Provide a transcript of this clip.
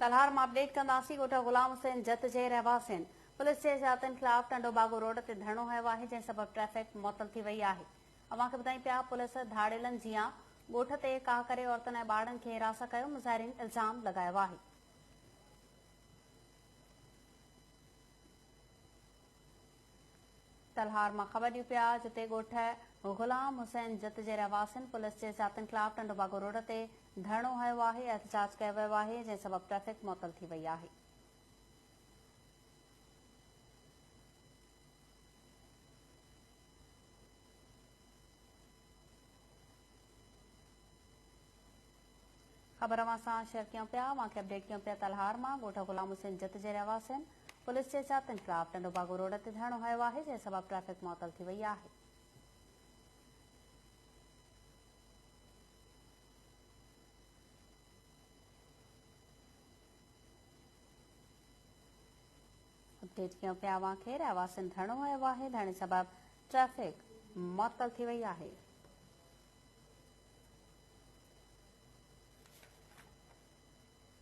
तलहार में अपडेट कंदासीं। ॻोठ गुलाम हुसैन जत जे रहवासियुनि पुलिस जे इजाज़तनि ख़िलाफ़ टंडो बागो रोड ते धरणो हयो आहे, जंहिं सबबि ट्रैफ़िक मुअतल थी वई आहे। अव्हांखे ॿुधायूं पिया, पुलिस धाड़ेलनि जियां ॻोठ ते का करे औरतुनि ऐं ॿारनि खे हिरास कयो, मुज़ाहिरीन इल्ज़ाम लॻायो आहे। तलहार मां ख़बर ॾियूं पिया, जिते ॻोठ गुलाम हुसैन जत जे रहवासियुनि पुलिस जे इजाज़तनि ख़िलाफ़ टंडो बागो रोड ते धरणो हयो आहे, एहतजाज कयो वियो आहे, जंहिं सबबि ट्रैफ़िक मुअतल थी वई आहे। ख़बर सां शेयर कयूं पिया, अव्हांखे अपडेट कयूं पिया। तलहार मां ॻोठ गुलाम हुसैन जत जे रहवासियुनि पुलिस जे इजाज़तनि ख़िलाफ़ टंडो बागो रोड ते धरणो हयो आहे, जंहिं सबबि ट्रैफ़िक मुअतल थी वई आहे। अपडेट कयूं पिया, अव्हांखे रहवासियुनि धरणो हयो आहे, धरणे सबबि ट्रैफ़िक मुअतल थी वई आहे।